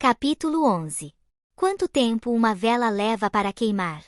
Capítulo 11. Quanto tempo uma vela leva para queimar?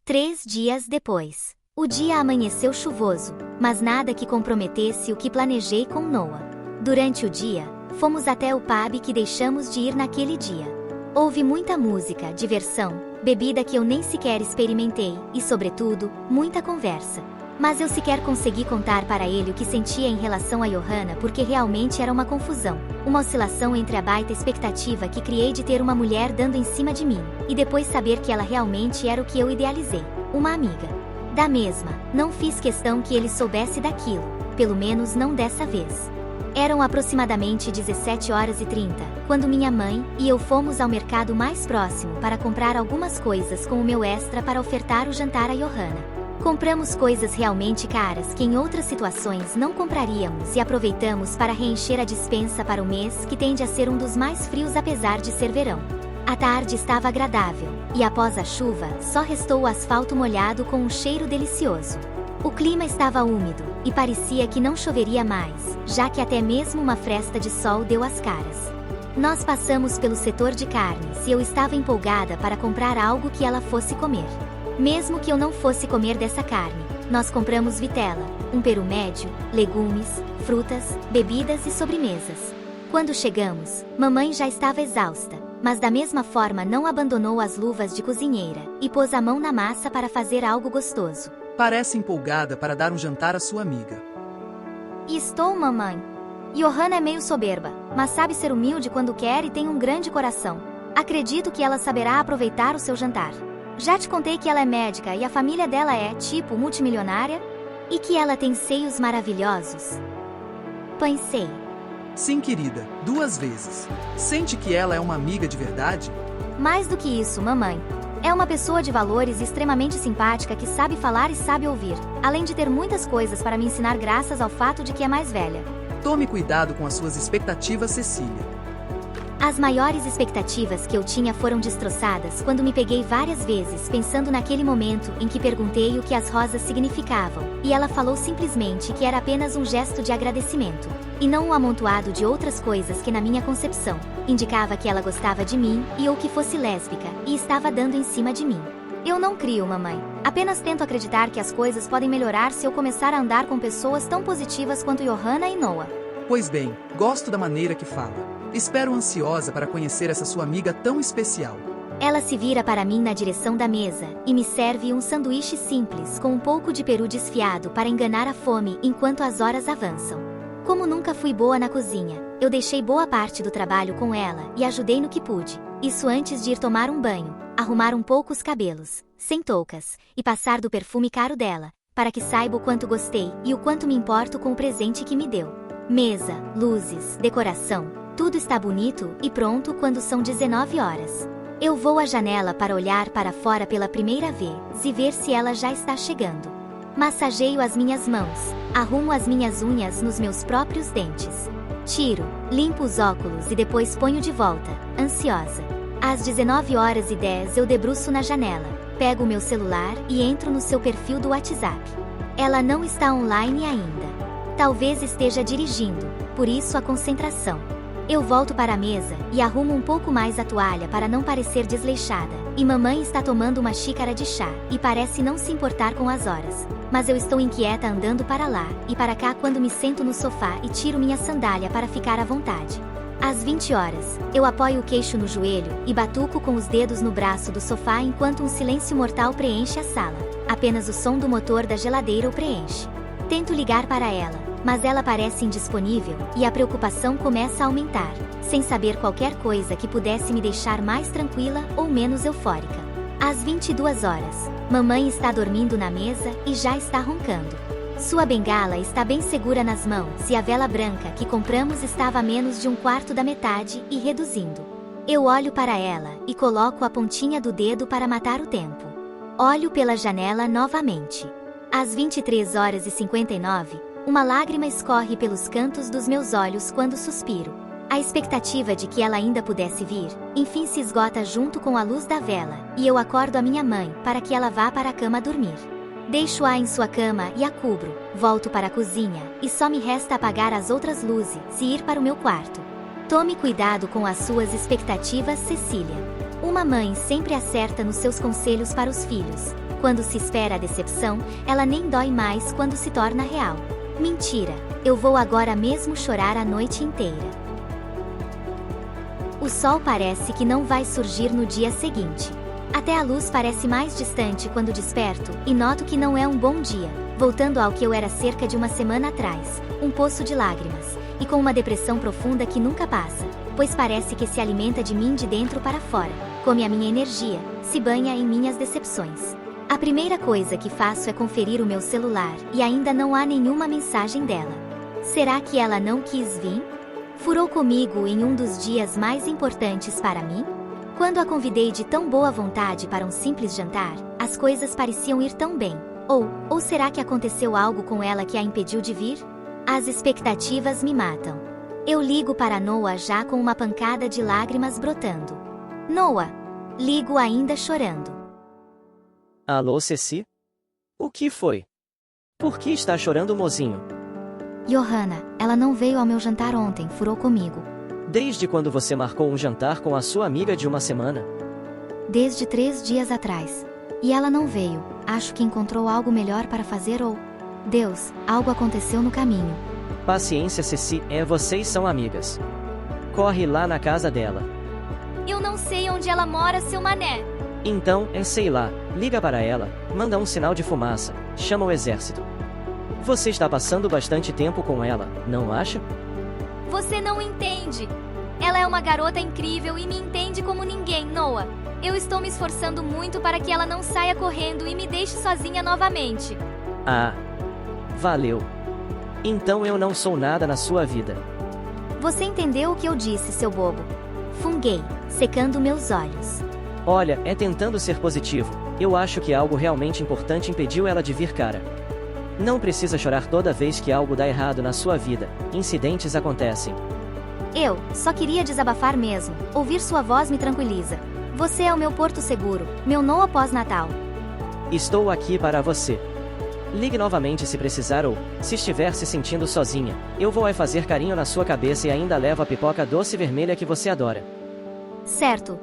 3 dias depois. O dia amanheceu chuvoso, mas nada que comprometesse o que planejei com Noah. Durante o dia, fomos até o pub que deixamos de ir naquele dia. Houve muita música, diversão, bebida que eu nem sequer experimentei e, sobretudo, muita conversa. Mas eu sequer consegui contar para ele o que sentia em relação a Johanna porque realmente era uma confusão, uma oscilação entre a baita expectativa que criei de ter uma mulher dando em cima de mim, e depois saber que ela realmente era o que eu idealizei, uma amiga. Da mesma, não fiz questão que ele soubesse daquilo, pelo menos não dessa vez. Eram aproximadamente 17h30, quando minha mãe e eu fomos ao mercado mais próximo para comprar algumas coisas com o meu extra para ofertar o jantar a Johanna. Compramos coisas realmente caras que em outras situações não compraríamos e aproveitamos para reencher a despensa para o mês que tende a ser um dos mais frios apesar de ser verão. A tarde estava agradável, e após a chuva, só restou o asfalto molhado com um cheiro delicioso. O clima estava úmido, e parecia que não choveria mais, já que até mesmo uma fresta de sol deu as caras. Nós passamos pelo setor de carnes e eu estava empolgada para comprar algo que ela fosse comer. Mesmo que eu não fosse comer dessa carne, nós compramos vitela, um peru médio, legumes, frutas, bebidas e sobremesas. Quando chegamos, mamãe já estava exausta, mas da mesma forma não abandonou as luvas de cozinheira, e pôs a mão na massa para fazer algo gostoso. Parece empolgada para dar um jantar à sua amiga. Estou, mamãe. Johanna é meio soberba, mas sabe ser humilde quando quer e tem um grande coração. Acredito que ela saberá aproveitar o seu jantar. Já te contei que ela é médica e a família dela é, tipo, multimilionária? E que ela tem seios maravilhosos? Pensei. Sim, querida, 2 vezes. Sente que ela é uma amiga de verdade? Mais do que isso, mamãe. É uma pessoa de valores extremamente simpática que sabe falar e sabe ouvir, além de ter muitas coisas para me ensinar graças ao fato de que é mais velha. Tome cuidado com as suas expectativas, Cecília. As maiores expectativas que eu tinha foram destroçadas quando me peguei várias vezes pensando naquele momento em que perguntei o que as rosas significavam, e ela falou simplesmente que era apenas um gesto de agradecimento, e não um amontoado de outras coisas que na minha concepção, indicava que ela gostava de mim e ou que fosse lésbica, e estava dando em cima de mim. Eu não crio, mamãe. Apenas tento acreditar que as coisas podem melhorar se eu começar a andar com pessoas tão positivas quanto Johanna e Noah. Pois bem, gosto da maneira que fala. Espero ansiosa para conhecer essa sua amiga tão especial. Ela se vira para mim na direção da mesa, e me serve um sanduíche simples com um pouco de peru desfiado para enganar a fome enquanto as horas avançam. Como nunca fui boa na cozinha, eu deixei boa parte do trabalho com ela e ajudei no que pude. Isso antes de ir tomar um banho, arrumar um pouco os cabelos, sem toucas, e passar do perfume caro dela, para que saiba o quanto gostei e o quanto me importo com o presente que me deu. Mesa, luzes, decoração. Tudo está bonito e pronto quando são 19 horas. Eu vou à janela para olhar para fora pela primeira vez e ver se ela já está chegando. Massageio as minhas mãos, arrumo as minhas unhas nos meus próprios dentes. Tiro, limpo os óculos e depois ponho de volta, ansiosa. Às 19h10 eu debruço na janela, pego o meu celular e entro no seu perfil do WhatsApp. Ela não está online ainda. Talvez esteja dirigindo, por isso a concentração. Eu volto para a mesa e arrumo um pouco mais a toalha para não parecer desleixada, e mamãe está tomando uma xícara de chá e parece não se importar com as horas. Mas eu estou inquieta andando para lá e para cá quando me sento no sofá e tiro minha sandália para ficar à vontade. Às 20 horas, eu apoio o queixo no joelho e batuco com os dedos no braço do sofá enquanto um silêncio mortal preenche a sala. Apenas o som do motor da geladeira o preenche. Tento ligar para ela, mas ela parece indisponível, e a preocupação começa a aumentar, sem saber qualquer coisa que pudesse me deixar mais tranquila ou menos eufórica. Às 22 horas, mamãe está dormindo na mesa e já está roncando. Sua bengala está bem segura nas mãos e a vela branca que compramos estava a menos de um quarto da metade e reduzindo. Eu olho para ela e coloco a pontinha do dedo para matar o tempo. Olho pela janela novamente. Às 23h59, uma lágrima escorre pelos cantos dos meus olhos quando suspiro. A expectativa de que ela ainda pudesse vir, enfim se esgota junto com a luz da vela, e eu acordo a minha mãe para que ela vá para a cama dormir. Deixo-a em sua cama e a cubro, volto para a cozinha, e só me resta apagar as outras luzes e ir para o meu quarto. Tome cuidado com as suas expectativas, Cecília. Uma mãe sempre acerta nos seus conselhos para os filhos. Quando se espera a decepção, ela nem dói mais quando se torna real. Mentira, eu vou agora mesmo chorar a noite inteira. O sol parece que não vai surgir no dia seguinte. Até a luz parece mais distante quando desperto, e noto que não é um bom dia. Voltando ao que eu era cerca de uma semana atrás, um poço de lágrimas, e com uma depressão profunda que nunca passa, pois parece que se alimenta de mim de dentro para fora, come a minha energia, se banha em minhas decepções. A primeira coisa que faço é conferir o meu celular, e ainda não há nenhuma mensagem dela. Será que ela não quis vir? Furou comigo em um dos dias mais importantes para mim? Quando a convidei de tão boa vontade para um simples jantar, as coisas pareciam ir tão bem. Ou será que aconteceu algo com ela que a impediu de vir? As expectativas me matam. Eu ligo para Noah já com uma pancada de lágrimas brotando. Noah! Ligo ainda chorando. Alô, Ceci? O que foi? Por que está chorando, mozinho? Johanna, ela não veio ao meu jantar ontem, furou comigo. Desde quando você marcou um jantar com a sua amiga de uma semana? Desde 3 dias atrás. E ela não veio, acho que encontrou algo melhor para fazer ou... Deus, algo aconteceu no caminho. Paciência, Ceci, vocês são amigas. Corre lá na casa dela. Eu não sei onde ela mora, seu mané. Então, sei lá, liga para ela, manda um sinal de fumaça, chama o exército. Você está passando bastante tempo com ela, não acha? Você não entende. Ela é uma garota incrível e me entende como ninguém, Noah. Eu estou me esforçando muito para que ela não saia correndo e me deixe sozinha novamente. Ah, valeu. Então eu não sou nada na sua vida. Você entendeu o que eu disse, seu bobo? Funguei, secando meus olhos. Olha, tentando ser positivo. Eu acho que algo realmente importante impediu ela de vir, cara. Não precisa chorar toda vez que algo dá errado na sua vida. Incidentes acontecem. Eu só queria desabafar mesmo. Ouvir sua voz me tranquiliza. Você é o meu porto seguro, meu Noah pós-natal. Estou aqui para você. Ligue novamente se precisar ou, se estiver se sentindo sozinha, eu vou fazer carinho na sua cabeça e ainda levo a pipoca doce vermelha que você adora. Certo.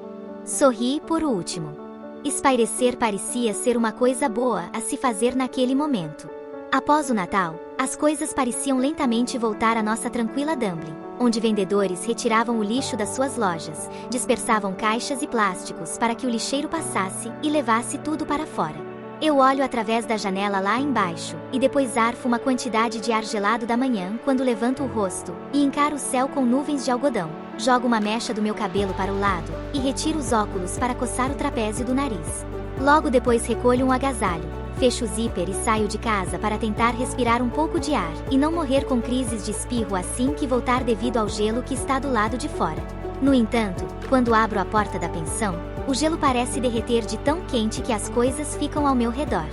Sorri por último. Espairecer parecia ser uma coisa boa a se fazer naquele momento. Após o Natal, as coisas pareciam lentamente voltar à nossa tranquila Dublin, onde vendedores retiravam o lixo das suas lojas, dispersavam caixas e plásticos para que o lixeiro passasse e levasse tudo para fora. Eu olho através da janela lá embaixo, e depois arfo uma quantidade de ar gelado da manhã quando levanto o rosto, e encaro o céu com nuvens de algodão. Jogo uma mecha do meu cabelo para o lado, e retiro os óculos para coçar o trapézio do nariz. Logo depois recolho um agasalho, fecho o zíper e saio de casa para tentar respirar um pouco de ar, e não morrer com crises de espirro assim que voltar devido ao gelo que está do lado de fora. No entanto, quando abro a porta da pensão, o gelo parece derreter de tão quente que as coisas ficam ao meu redor.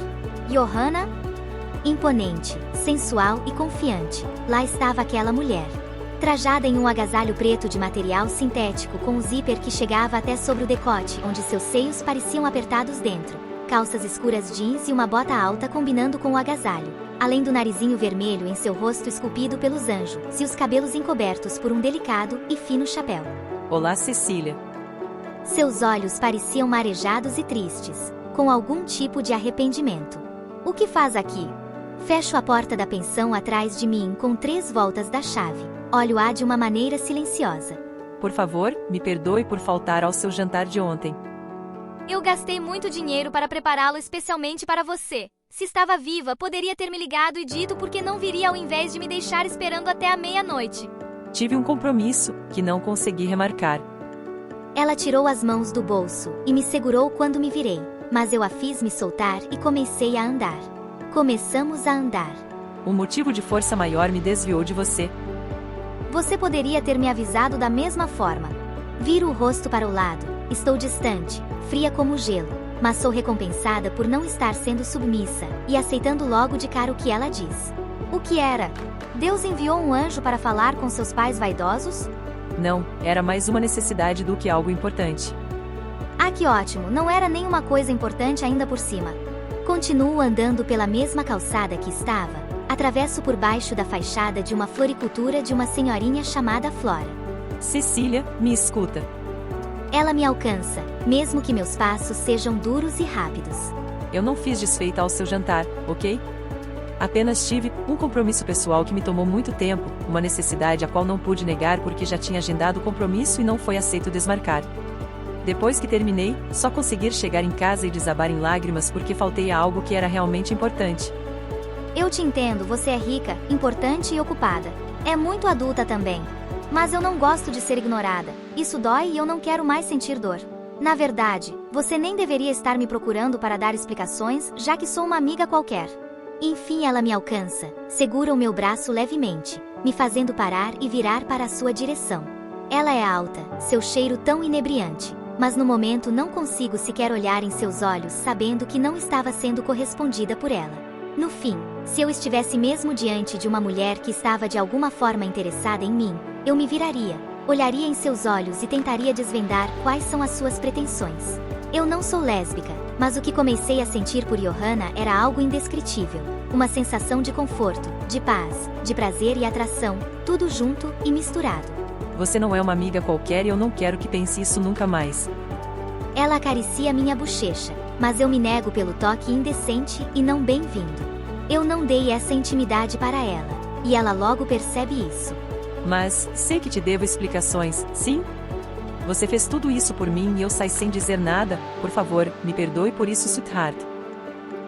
Johanna? Imponente, sensual e confiante, lá estava aquela mulher. Trajada em um agasalho preto de material sintético com um zíper que chegava até sobre o decote, onde seus seios pareciam apertados dentro. Calças escuras jeans e uma bota alta combinando com o agasalho. Além do narizinho vermelho em seu rosto esculpido pelos anjos, e os cabelos encobertos por um delicado e fino chapéu. Olá, Cecília. Seus olhos pareciam marejados e tristes, com algum tipo de arrependimento. O que faz aqui? Fecho a porta da pensão atrás de mim com 3 voltas da chave. Olho-a de uma maneira silenciosa. Por favor, me perdoe por faltar ao seu jantar de ontem. Eu gastei muito dinheiro para prepará-lo especialmente para você. Se estava viva, poderia ter me ligado e dito por que não viria ao invés de me deixar esperando até a meia-noite. Tive um compromisso, que não consegui remarcar. Ela tirou as mãos do bolso e me segurou quando me virei, mas eu a fiz me soltar e comecei a andar. Começamos a andar. Um motivo de força maior me desviou de você. Você poderia ter me avisado da mesma forma. Viro o rosto para o lado, estou distante, fria como gelo, mas sou recompensada por não estar sendo submissa, e aceitando logo de cara o que ela diz. O que era? Deus enviou um anjo para falar com seus pais vaidosos? Não, era mais uma necessidade do que algo importante. Ah, que ótimo, não era nenhuma coisa importante ainda por cima. Continuo andando pela mesma calçada que estava, atravesso por baixo da fachada de uma floricultura de uma senhorinha chamada Flora. Cecília, me escuta. Ela me alcança, mesmo que meus passos sejam duros e rápidos. Eu não fiz desfeita ao seu jantar, ok? Apenas tive um compromisso pessoal que me tomou muito tempo, uma necessidade a qual não pude negar porque já tinha agendado o compromisso e não foi aceito desmarcar. Depois que terminei, só consegui chegar em casa e desabar em lágrimas porque faltei a algo que era realmente importante. Eu te entendo, você é rica, importante e ocupada. É muito adulta também. Mas eu não gosto de ser ignorada. Isso dói e eu não quero mais sentir dor. Na verdade, você nem deveria estar me procurando para dar explicações, já que sou uma amiga qualquer. Enfim, ela me alcança, segura o meu braço levemente, me fazendo parar e virar para a sua direção. Ela é alta, seu cheiro tão inebriante, mas no momento não consigo sequer olhar em seus olhos sabendo que não estava sendo correspondida por ela. No fim, se eu estivesse mesmo diante de uma mulher que estava de alguma forma interessada em mim, eu me viraria, olharia em seus olhos e tentaria desvendar quais são as suas pretensões. Eu não sou lésbica, mas o que comecei a sentir por Johanna era algo indescritível. Uma sensação de conforto, de paz, de prazer e atração, tudo junto e misturado. Você não é uma amiga qualquer e eu não quero que pense isso nunca mais. Ela acaricia minha bochecha, mas eu me nego pelo toque indecente e não bem-vindo. Eu não dei essa intimidade para ela, e ela logo percebe isso. Mas, sei que te devo explicações, sim? Você fez tudo isso por mim e eu saí sem dizer nada, por favor, me perdoe por isso, sweetheart.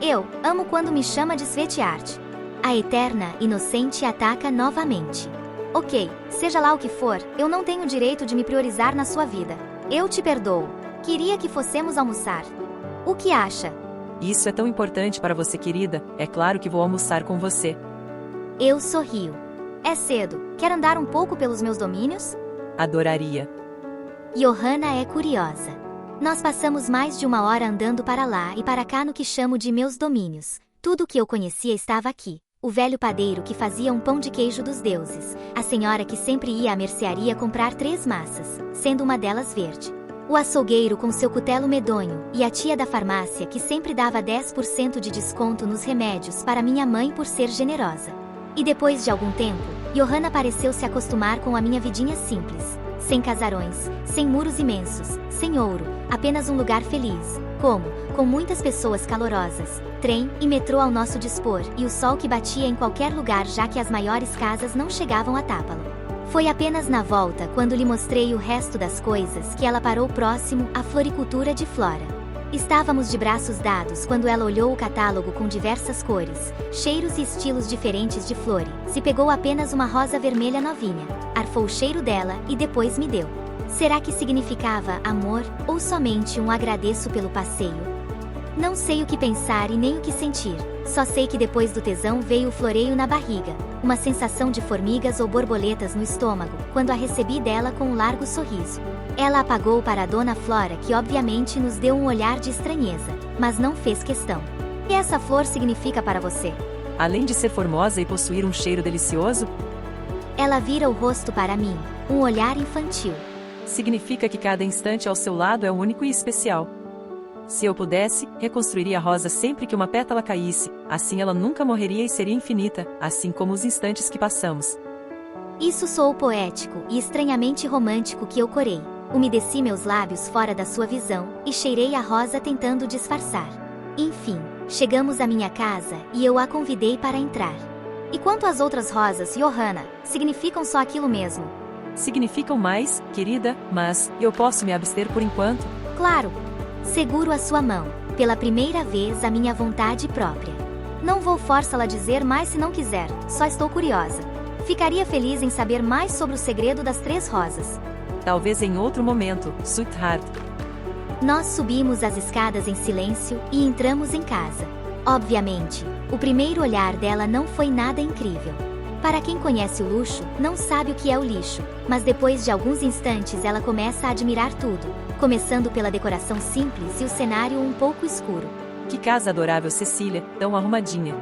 Eu amo quando me chama de sweetheart. A eterna inocente ataca novamente. Ok, seja lá o que for, eu não tenho direito de me priorizar na sua vida. Eu te perdoo. Queria que fossemos almoçar. O que acha? Isso é tão importante para você, querida, é claro que vou almoçar com você. Eu sorrio. É cedo, quer andar um pouco pelos meus domínios? Adoraria. Johanna é curiosa. Nós passamos mais de 1 hora andando para lá e para cá no que chamo de meus domínios. Tudo o que eu conhecia estava aqui. O velho padeiro que fazia um pão de queijo dos deuses. A senhora que sempre ia à mercearia comprar 3 massas, sendo uma delas verde. O açougueiro com seu cutelo medonho, e a tia da farmácia que sempre dava 10% de desconto nos remédios para minha mãe por ser generosa. E depois de algum tempo, Johanna pareceu se acostumar com a minha vidinha simples. Sem casarões, sem muros imensos, sem ouro, apenas um lugar feliz, com muitas pessoas calorosas, trem e metrô ao nosso dispor e o sol que batia em qualquer lugar já que as maiores casas não chegavam a tapa-lo. Foi apenas na volta quando lhe mostrei o resto das coisas que ela parou próximo à floricultura de Flora. Estávamos de braços dados quando ela olhou o catálogo com diversas cores, cheiros e estilos diferentes de flor. Se pegou apenas uma rosa vermelha novinha, arfou o cheiro dela e depois me deu. Será que significava amor ou somente um agradeço pelo passeio? Não sei o que pensar e nem o que sentir. Só sei que depois do tesão veio o floreio na barriga, uma sensação de formigas ou borboletas no estômago, quando a recebi dela com um largo sorriso. Ela apagou para a Dona Flora, que obviamente nos deu um olhar de estranheza, mas não fez questão. O que essa flor significa para você? Além de ser formosa e possuir um cheiro delicioso, ela vira o rosto para mim, um olhar infantil. Significa que cada instante ao seu lado é único e especial. Se eu pudesse, reconstruiria a rosa sempre que uma pétala caísse, assim ela nunca morreria e seria infinita, assim como os instantes que passamos. Isso soou poético e estranhamente romântico que eu corei. Umedeci meus lábios fora da sua visão, e cheirei a rosa tentando disfarçar. Enfim, chegamos à minha casa, e eu a convidei para entrar. E quanto às outras rosas, Johanna, significam só aquilo mesmo? Significam mais, querida, mas eu posso me abster por enquanto? Claro! Seguro a sua mão, pela primeira vez à minha vontade própria. Não vou forçá-la a dizer mais se não quiser, só estou curiosa. Ficaria feliz em saber mais sobre o segredo das 3 rosas. Talvez em outro momento, sweetheart. Nós subimos as escadas em silêncio e entramos em casa. Obviamente, o primeiro olhar dela não foi nada incrível. Para quem conhece o luxo, não sabe o que é o lixo, mas depois de alguns instantes ela começa a admirar tudo, começando pela decoração simples e o cenário um pouco escuro. Que casa adorável, Cecília, tão arrumadinha.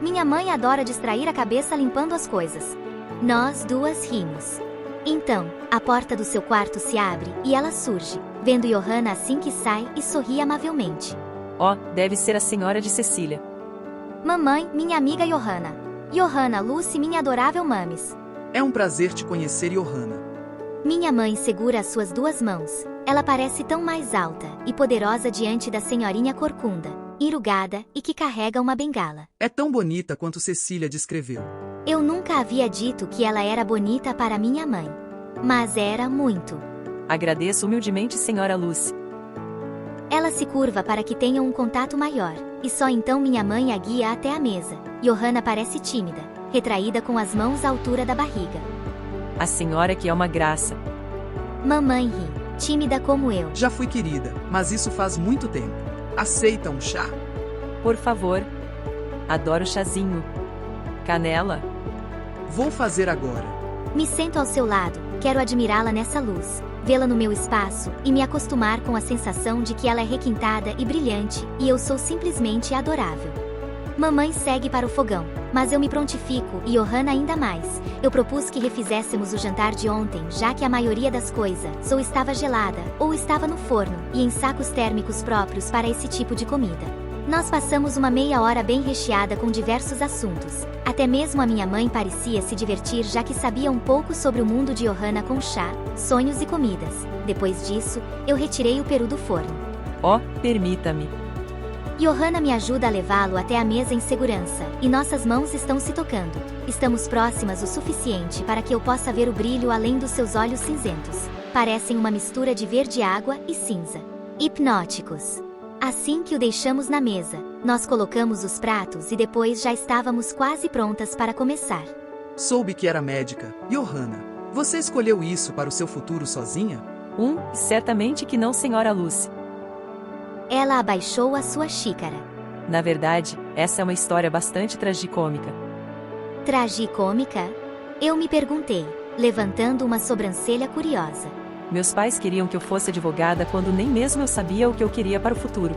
Minha mãe adora distrair a cabeça limpando as coisas. Nós duas rimos. Então, a porta do seu quarto se abre e ela surge, vendo Johanna assim que sai e sorri amavelmente. Oh, deve ser a senhora de Cecília. Mamãe, minha amiga Johanna. Johanna, Lucy, minha adorável mames. É um prazer te conhecer, Johanna. Minha mãe segura as suas duas mãos. Ela parece tão mais alta e poderosa diante da senhorinha corcunda, enrugada e que carrega uma bengala. É tão bonita quanto Cecília descreveu. Eu nunca havia dito que ela era bonita para minha mãe. Mas era muito. Agradeço humildemente, senhora Lucy. Ela se curva para que tenham um contato maior, e só então minha mãe a guia até a mesa. Johanna parece tímida, retraída com as mãos à altura da barriga. A senhora que é uma graça. Mamãe ri, tímida como eu. Já fui querida, mas isso faz muito tempo. Aceita um chá? Por favor. Adoro chazinho. Canela? Vou fazer agora. Me sento ao seu lado, quero admirá-la nessa luz, vê-la no meu espaço e me acostumar com a sensação de que ela é requintada e brilhante, e eu sou simplesmente adorável. Mamãe segue para o fogão, mas eu me prontifico e Johanna ainda mais. Eu propus que refizéssemos o jantar de ontem, já que a maioria das coisas ou estava gelada, ou estava no forno, e em sacos térmicos próprios para esse tipo de comida. Nós passamos uma meia hora bem recheada com diversos assuntos. Até mesmo a minha mãe parecia se divertir, já que sabia um pouco sobre o mundo de Johanna com chá, sonhos e comidas. Depois disso, eu retirei o peru do forno. Oh, permita-me. Johanna me ajuda a levá-lo até a mesa em segurança, e nossas mãos estão se tocando. Estamos próximas o suficiente para que eu possa ver o brilho além dos seus olhos cinzentos. Parecem uma mistura de verde-água e cinza. Hipnóticos. Assim que o deixamos na mesa, nós colocamos os pratos e depois já estávamos quase prontas para começar. Soube que era médica. Johanna, você escolheu isso para o seu futuro sozinha? Certamente que não, senhora Lucy. Ela abaixou a sua xícara. Na verdade, essa é uma história bastante tragicômica. Tragicômica? Eu me perguntei, levantando uma sobrancelha curiosa. Meus pais queriam que eu fosse advogada quando nem mesmo eu sabia o que eu queria para o futuro.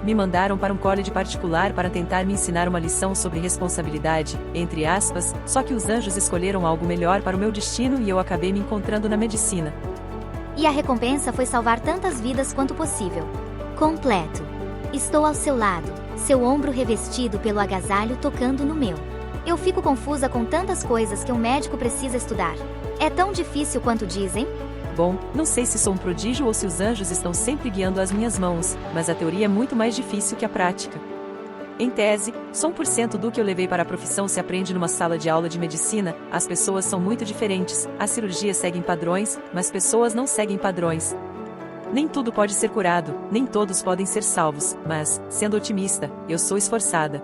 Me mandaram para um college particular para tentar me ensinar uma lição sobre responsabilidade, entre aspas, só que os anjos escolheram algo melhor para o meu destino e eu acabei me encontrando na medicina. E a recompensa foi salvar tantas vidas quanto possível. Completo. Estou ao seu lado, seu ombro revestido pelo agasalho tocando no meu. Eu fico confusa com tantas coisas que um médico precisa estudar. É tão difícil quanto dizem? Bom, não sei se sou um prodígio ou se os anjos estão sempre guiando as minhas mãos, mas a teoria é muito mais difícil que a prática. Em tese, só 1% do que eu levei para a profissão se aprende numa sala de aula de medicina. As pessoas são muito diferentes, as cirurgias seguem padrões, mas pessoas não seguem padrões. Nem tudo pode ser curado, nem todos podem ser salvos, mas, sendo otimista, eu sou esforçada.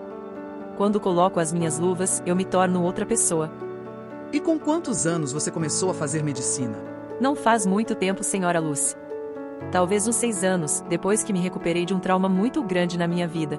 Quando coloco as minhas luvas, eu me torno outra pessoa. E com quantos anos você começou a fazer medicina? Não faz muito tempo, senhora Lucy. Talvez uns 6 anos, depois que me recuperei de um trauma muito grande na minha vida.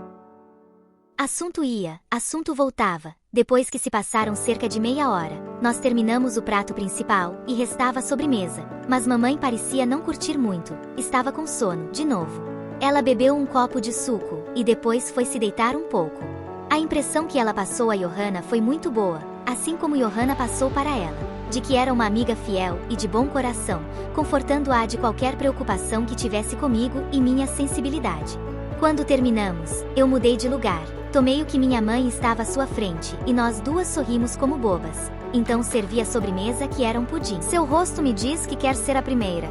Assunto ia, assunto voltava. Depois que se passaram cerca de meia hora, nós terminamos o prato principal, e restava a sobremesa. Mas mamãe parecia não curtir muito, estava com sono, de novo. Ela bebeu um copo de suco, e depois foi se deitar um pouco. A impressão que ela passou a Johanna foi muito boa, assim como Johanna passou para ela, de que era uma amiga fiel e de bom coração, confortando-a de qualquer preocupação que tivesse comigo e minha sensibilidade. Quando terminamos, eu mudei de lugar, tomei o que minha mãe estava à sua frente, e nós duas sorrimos como bobas. Então servi a sobremesa, que era um pudim. Seu rosto me diz que quer ser a primeira.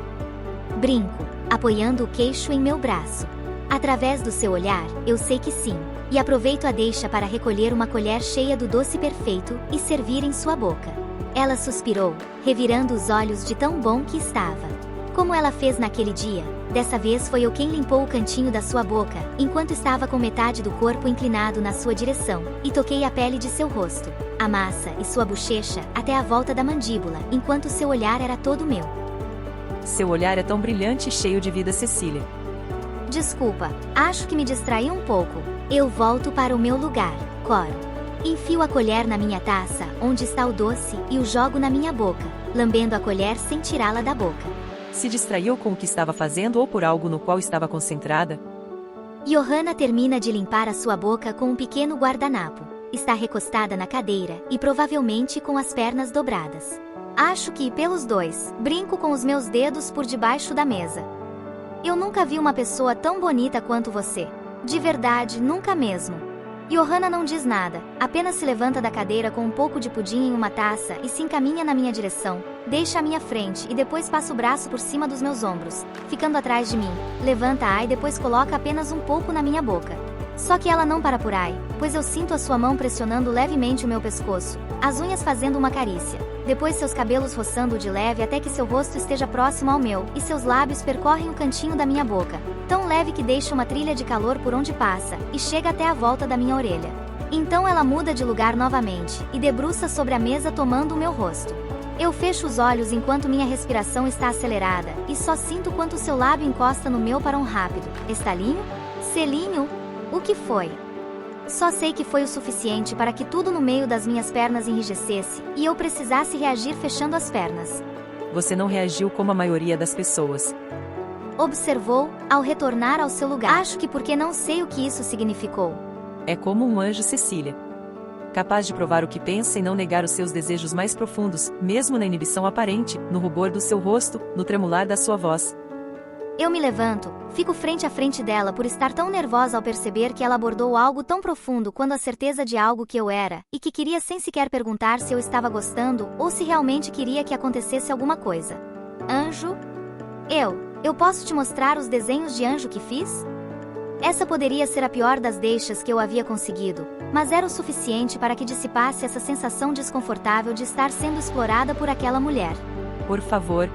Brinco, apoiando o queixo em meu braço. Através do seu olhar, eu sei que sim, e aproveito a deixa para recolher uma colher cheia do doce perfeito e servir em sua boca. Ela suspirou, revirando os olhos de tão bom que estava. Como ela fez naquele dia, dessa vez foi eu quem limpou o cantinho da sua boca, enquanto estava com metade do corpo inclinado na sua direção, e toquei a pele de seu rosto, a massa e sua bochecha, até a volta da mandíbula, enquanto seu olhar era todo meu. Seu olhar é tão brilhante e cheio de vida, Cecília. Desculpa, acho que me distraí um pouco. Eu volto para o meu lugar, Coro. Enfio a colher na minha taça, onde está o doce, e o jogo na minha boca, lambendo a colher sem tirá-la da boca. Se distraiu com o que estava fazendo ou por algo no qual estava concentrada? Johanna termina de limpar a sua boca com um pequeno guardanapo. Está recostada na cadeira, e provavelmente com as pernas dobradas. Acho que, pelos dois, brinco com os meus dedos por debaixo da mesa. Eu nunca vi uma pessoa tão bonita quanto você. De verdade, nunca mesmo. Johanna não diz nada, apenas se levanta da cadeira com um pouco de pudim em uma taça e se encaminha na minha direção, deixa à minha frente e depois passa o braço por cima dos meus ombros, ficando atrás de mim, levanta-a e depois coloca apenas um pouco na minha boca. Só que ela não para por aí, pois eu sinto a sua mão pressionando levemente o meu pescoço, as unhas fazendo uma carícia, depois seus cabelos roçando de leve até que seu rosto esteja próximo ao meu e seus lábios percorrem o cantinho da minha boca, tão leve que deixa uma trilha de calor por onde passa, e chega até a volta da minha orelha. Então ela muda de lugar novamente, e debruça sobre a mesa tomando o meu rosto. Eu fecho os olhos enquanto minha respiração está acelerada, e só sinto quanto seu lábio encosta no meu para um rápido estalinho? Selinho? O que foi? Só sei que foi o suficiente para que tudo no meio das minhas pernas enrijecesse, e eu precisasse reagir fechando as pernas. Você não reagiu como a maioria das pessoas. Observou, ao retornar ao seu lugar. Acho que porque não sei o que isso significou. É como um anjo, Cecília. Capaz de provar o que pensa e não negar os seus desejos mais profundos, mesmo na inibição aparente, no rubor do seu rosto, no tremular da sua voz. Eu me levanto, fico frente a frente dela por estar tão nervosa ao perceber que ela abordou algo tão profundo quando a certeza de algo que eu era, e que queria sem sequer perguntar se eu estava gostando, ou se realmente queria que acontecesse alguma coisa. Anjo? Eu posso te mostrar os desenhos de anjo que fiz? Essa poderia ser a pior das deixas que eu havia conseguido, mas era o suficiente para que dissipasse essa sensação desconfortável de estar sendo explorada por aquela mulher. Por favor,